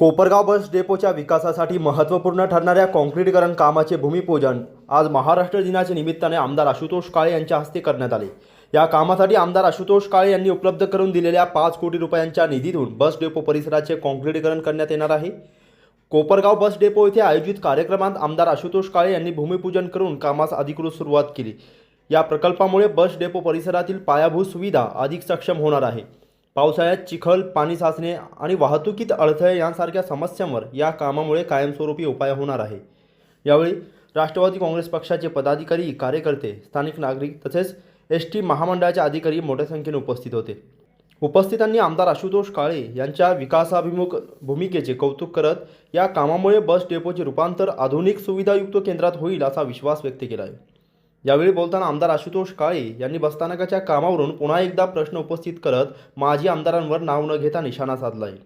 कोपरगाव बस डेपोच्या विकासासाठी महत्त्वपूर्ण ठरणाऱ्या काँक्रीटीकरण कामाचे भूमिपूजन आज महाराष्ट्र दिनाच्या निमित्ताने आमदार आशुतोष काळे यांच्या हस्ते करण्यात आले। या कामासाठी आमदार आशुतोष काळे यांनी उपलब्ध करून दिलेल्या 5 कोटी रुपयांच्या निधीतून बस डेपो परिसराचे काँक्रीटीकरण करण्यात येणार आहे। कोपरगाव बस डेपो येथे आयोजित कार्यक्रमात आमदार आशुतोष काळे यांनी भूमिपूजन करून कामास अधिकृत सुरुवात केली। या प्रकल्पामुळे बस डेपो परिसरातील पायाभूत सुविधा अधिक सक्षम होणार आहे। पावसाळ्यात चिखल, पाणी साचणे आणि वाहतुकीत अडथळे यांसारख्या समस्यांवर या कामामुळे कायमस्वरूपी उपाय होणार आहे। यावेळी राष्ट्रवादी काँग्रेस पक्षाचे पदाधिकारी, कार्यकर्ते, स्थानिक नागरिक तसेच एसटी महामंडळाचे अधिकारी मोठ्या संख्येने उपस्थित होते। उपस्थितांनी आमदार आशुतोष काळे यांच्या विकासाभिमुख भूमिकेचे कौतुक करत या कामामुळे बस डेपोचे रूपांतर आधुनिक सुविधायुक्त केंद्रात होईल असा विश्वास व्यक्त केला आहे। यावेळी बोलताना आमदार आशुतोष काळे यांनी बसस्थानकाच्या कामावरून पुन्हा एकदा प्रश्न उपस्थित करत माजी आमदारांवर नाव न घेता निशाणा साधला आहे।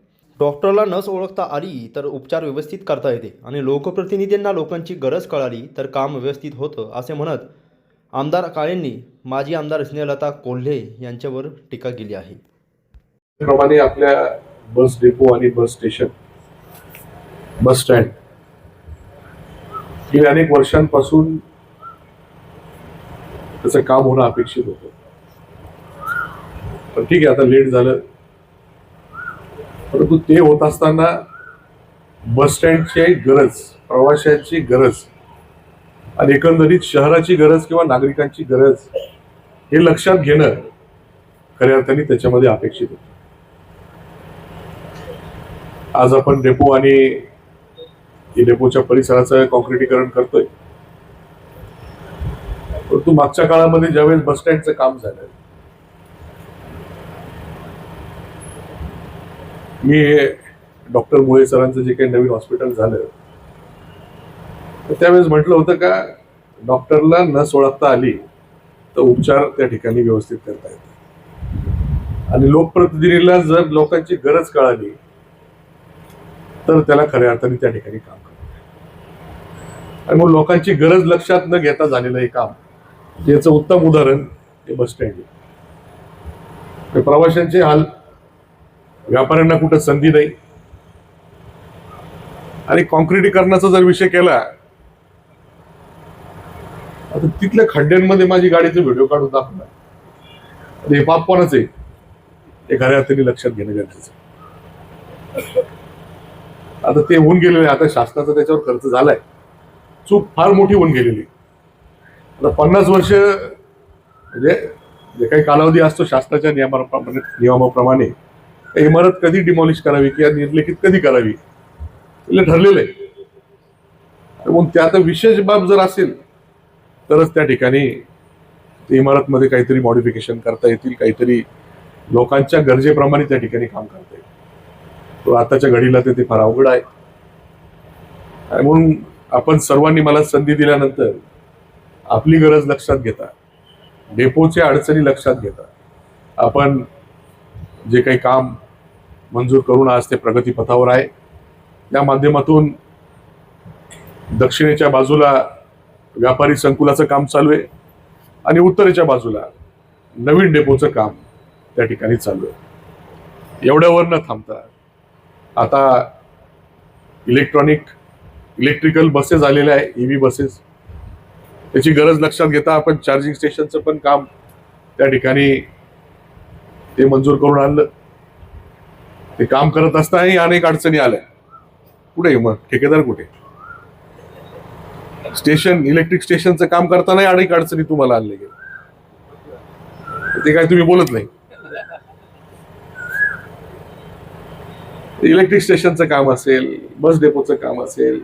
डॉक्टरला नस ओळखता आली तर उपचार व्यवस्थित करता येते आणि लोकप्रतिनिधींना लोकांची गरज कळाली तर काम व्यवस्थित होतं असे म्हणत आमदार काळेंनी माजी आमदार स्नेहलता कोल्हे यांच्यावर टीका केली आहे। प्रमाणे आपल्या बस डेपो आणि बस स्टेशन, बस स्टँड गेल्या अनेक वर्षांपासून त्याचं काम होणं अपेक्षित होतं, पण ठीक आहे, आता लेट झालं। परंतु ते होत असताना बस स्टँडची गरज, प्रवाशांची गरज आणि एकंदरीत शहराची गरज किंवा नागरिकांची गरज हे लक्षात घेणं खऱ्या अर्थाने त्याच्यामध्ये अपेक्षित होतं। आज आपण डेपो आणि डेपोच्या परिसराचं काँक्रीटीकरण करतोय, परंतु मागच्या काळामध्ये ज्यावेळेस बस स्टँडचं काम झालं, मी डॉक्टर मुळे सरांचं जे काही नवीन हॉस्पिटल झालं त्यावेळेस म्हटलं होतं का डॉक्टरला नस ओळखता आली तर उपचार त्या ठिकाणी व्यवस्थित करता येतात आणि लोकप्रतिनिधीला जर लोकांची गरज कळाली तर त्याला खऱ्या अर्थाने त्या ठिकाणी काम करतात। आणि मग लोकांची गरज लक्षात न घेता झालेलं हे काम, याचं उत्तम उदाहरण हे बस स्टँड आहे। प्रवाशांचे हाल, व्यापाऱ्यांना कुठं संधी नाही आणि काँक्रीटीकरणाचा जर विषय केला आता तिथल्या खड्ड्यांमध्ये माझी गाडीचे व्हिडिओ काढून दाखवला, हे पाप कोणाचं आहे हे खऱ्या अर्थाने लक्षात घेणं गरजेचं आहे। आता ते होऊन गेलेले, आता शासनाचा त्याच्यावर खर्च झालाय, चूक फार मोठी होऊन गेलेली। आता 50 वर्ष म्हणजे जे काही कालावधी असतो शासनाच्या नियमाप्रमाणे इमारत कधी डिमॉलिश करावी किंवा निर्लेखित कधी करावी हे ठरलेलं आहे। मग त्यात विशेष बाब जर असेल तरच त्या ठिकाणी इमारतमध्ये काहीतरी मॉडिफिकेशन करता येतील, काहीतरी लोकांच्या गरजेप्रमाणे त्या ठिकाणी काम करता येईल। तो आताच्या घडीला ते फार अवघड आहे। म्हणून आपण सर्वांनी मला संधी दिल्यानंतर आपली गरज लक्षात घेता, डेपोच्या अडचणी लक्षात घेता आपण जे काही काम मंजूर करून आज ते प्रगतीपथावर आहे, त्या माध्यमातून दक्षिणेच्या बाजूला व्यापारी संकुलाचं काम चालू आहे आणि उत्तरेच्या बाजूला नवीन डेपोचं काम त्या ठिकाणी चालू आहे। एवढ्यावर न थांबता आता इलेक्ट्रिकल बसेस आलेल्या आहे, EV बसेस, त्याची गरज लक्षात घेता आपण चार्जिंग स्टेशनचं पण काम त्या ठिकाणी ते मंजूर करून आणलं। ते काम करत असताना अनेक अडचणी आल्या, कुठे मग ठेकेदार कुठे? इलेक्ट्रिक स्टेशनचं काम करताना अनेक अडचणी तुम्हाला आणले गेले, ते काय तुम्ही बोलत नाही। इलेक्ट्रिक स्टेशनचं काम असेल, बस डेपोचं काम असेल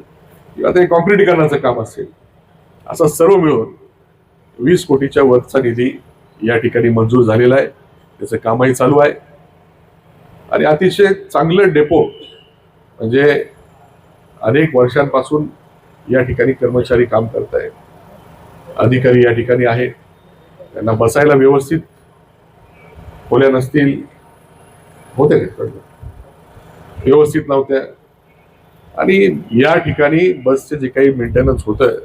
किंवा ते काँक्रीटीकरणाचं काम असेल, असा सर्व मिळून 20 कोटीच्या वरचा निधी या ठिकाणी मंजूर झालेला आहे, त्याचं कामही चालू आहे आणि अतिशय चांगलं डेपो म्हणजे अनेक वर्षांपासून या ठिकाणी कर्मचारी काम करत आहेत, अधिकारी या ठिकाणी आहेत, त्यांना बसायला व्यवस्थित खोल्या नसतील, होते व्यवस्थित नव्हत्या आणि या ठिकाणी बसचे जे काही मेंटेनन्स होतं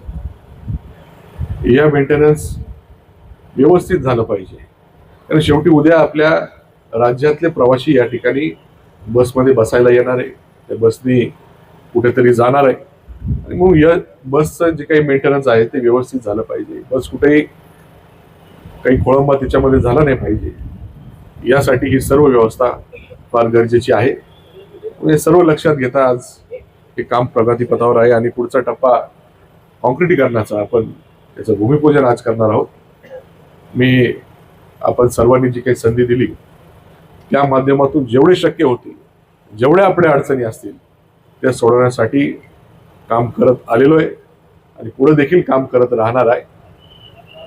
या मेंटेनन्स व्यवस्थित झालं पाहिजे, कारण शेवटी उद्या आपल्या राज्यातले प्रवासी या ठिकाणी बसमध्ये बसायला येणार आहे, त्या बसनी कुठेतरी जाणार आहे आणि म्हणून या बसचं जे काही मेंटेनन्स आहे ते व्यवस्थित झालं पाहिजे. बस कुठेही काही खोळंबा त्याच्यामध्ये झाला नाही पाहिजे, यासाठी ही सर्व व्यवस्था फार गरजेची आहे. हे सर्व लक्षात घेता आज हे काम प्रगतीपथावर आहे आणि पुढचा टप्पा कॉन्क्रिटीकरणाचा आपण त्याचं भूमिपूजन आज करणार आहोत. मी आपण सर्वांनी जी काही संधी दिली त्या माध्यमातून जेवढे शक्य होतील, जेवढ्या आपल्या अडचणी असतील त्या सोडवण्यासाठी काम करत आलेलो आहे आणि पुढे देखील काम करत राहणार आहे.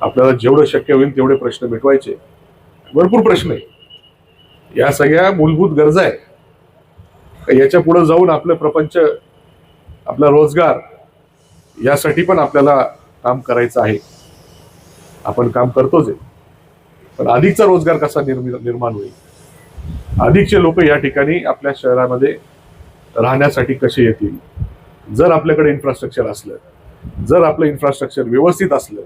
आपल्याला जेवढं शक्य होईल तेवढे प्रश्न मिटवायचे. भरपूर प्रश्न आहे, या सगळ्या मूलभूत गरजा आहे. याच्या पुढे जाऊन आपलं प्रपंच, आपला रोजगार यासाठी पण आपल्याला काम करायचं आहे. आपण काम करतोच आहे, पण अधिकचा रोजगार कसा निर्माण होईल, अधिकचे लोक या ठिकाणी आपल्या शहरामध्ये राहण्यासाठी कसे येतील. जर आपल्याकडे इन्फ्रास्ट्रक्चर असलं, जर आपलं इन्फ्रास्ट्रक्चर व्यवस्थित असलं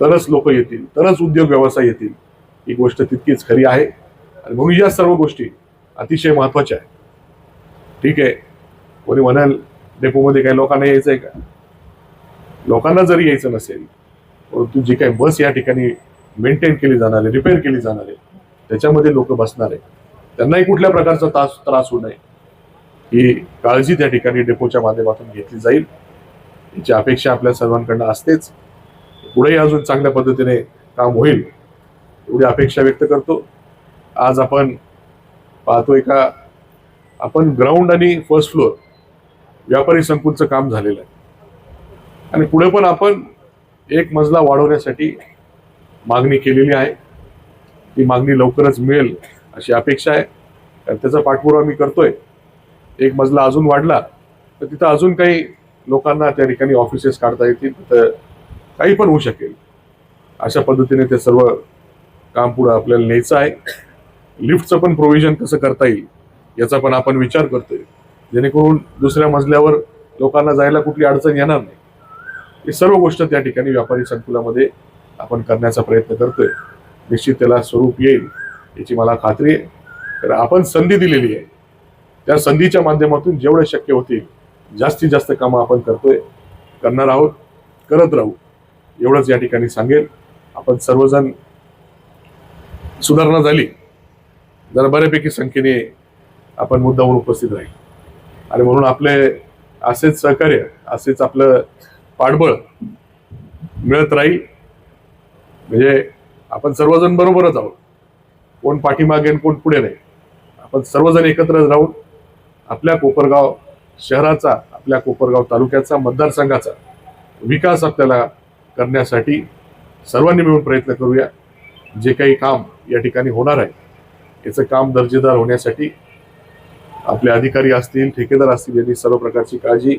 तरच लोक येतील, तरच उद्योग व्यवसाय येतील. ही गोष्ट तितकीच खरी आहे आणि म्हणून या सर्व गोष्टी अतिशय महत्वाच्या आहेत. ठीक आहे, कोणी म्हणाल डेपोमध्ये काही लोकांना यायचं आहे का? लोकांना जरी यायचं नसेल, परंतु जी काही बस या ठिकाणी मेंटेन केली जाणार आहे, रिपेअर केली जाणार आहे, त्याच्यामध्ये लोक बसणार आहे, त्यांनाही कुठल्या प्रकारचा त्रास होऊ नये ही काळजी त्या ठिकाणी डेपोच्या माध्यमातून घेतली जाईल. याची अपेक्षा आपल्या सर्वांकडनं असतेच. पुढेही अजून चांगल्या पद्धतीने काम होईल एवढी अपेक्षा व्यक्त करतो. आज आपण पाहतोय का आपण ग्राउंड आणि फर्स्ट फ्लोअर व्यापारी संकुलचं काम झालेलं आहे आणि पुढे पण आपण एक मजला वाढवण्यासाठी मागणी केलेली आहे. ती मागणी लवकरच मिळेल अशी अपेक्षा आहे, कारण त्याचा पाठपुरावा मी करतोय. एक मजला अजून वाढला तर तिथं अजून काही लोकांना त्या ठिकाणी ऑफिसेस काढता येतील, तर काही पण होऊ शकेल. अशा पद्धतीने ते सर्व काम पुढे आपल्याला न्यायचं आहे. लिफ्टचं पण प्रोव्हिजन कसं करता येईल याचा पण आपण विचार करतोय, जेणेकरून दुसऱ्या मजल्यावर लोकांना जायला कुठली अडचण येणार नाही. ही सर्व गोष्ट त्या ठिकाणी व्यापारी संकुलामध्ये आपण करण्याचा प्रयत्न करतोय. निश्चित त्याला स्वरूप येईल याची मला खात्री आहे. तर आपण संधी दिलेली आहे, त्या संधीच्या माध्यमातून जेवढे शक्य होतील जास्तीत जास्त कामं आपण करणार आहोत, करत राहू एवढंच या ठिकाणी सांगेल. आपण सर्वजण सुधारणा झाली जरा बऱ्यापैकी संख्येने आपण मुद्दावर उपस्थित राहील आणि म्हणून आपले असेच सहकार्य, असेच आपलं पाठबळ मिळत राहील. म्हणजे आपण सर्वजण बरोबरच आहोत, कोण पाठीमागे आणि कोण पुढे नाही. आपण सर्वजण एकत्र राहून आपल्या कोपरगाव शहराचा, आपल्या कोपरगाव तालुक्याचा, मतदारसंघाचा विकास आपल्याला करण्यासाठी सर्वांनी मिळून प्रयत्न करूया. जे काही काम या ठिकाणी होणार आहे याचं काम दर्जेदार होण्यासाठी आपले अधिकारी असतील, ठेकेदार असतील, यांनी सर्व प्रकारची काळजी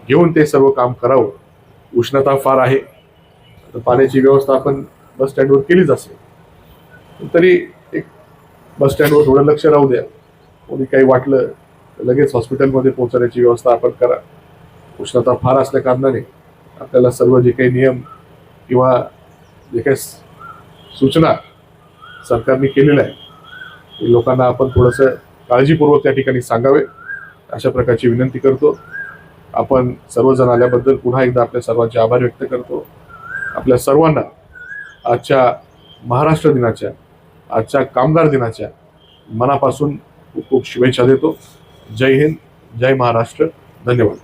घेऊन ते सर्व काम करावं. उष्णता फार आहे, तर पाण्याची व्यवस्था आपण बस स्टँडवर केलीच असेल, तरी एक बस स्टँडवर थोडं लक्ष राहू द्या. कोणी काही वाटलं तर लगेच हॉस्पिटलमध्ये पोहोचण्याची व्यवस्था आपण करा. उष्णता फार असल्या कारणाने आपल्याला सर्व जे काही नियम किंवा जे काही सूचना सरकारने केलेल्या आहे ते लोकांना आपण थोडंसं काळजीपूर्वक त्या ठिकाणी सांगावे अशा प्रकारची विनंती करतो. आपण सर्वजण आल्याबद्दल पुन्हा एकदा आपल्या सर्वांचे आभार व्यक्त करतो. आपल्या सर्वांना आजच्या महाराष्ट्र दिनाच्या, आजच्या कामगार दिनाच्या मनापासून खूप खूप शुभेच्छा देतो. जय हिंद, जय महाराष्ट्र. धन्यवाद.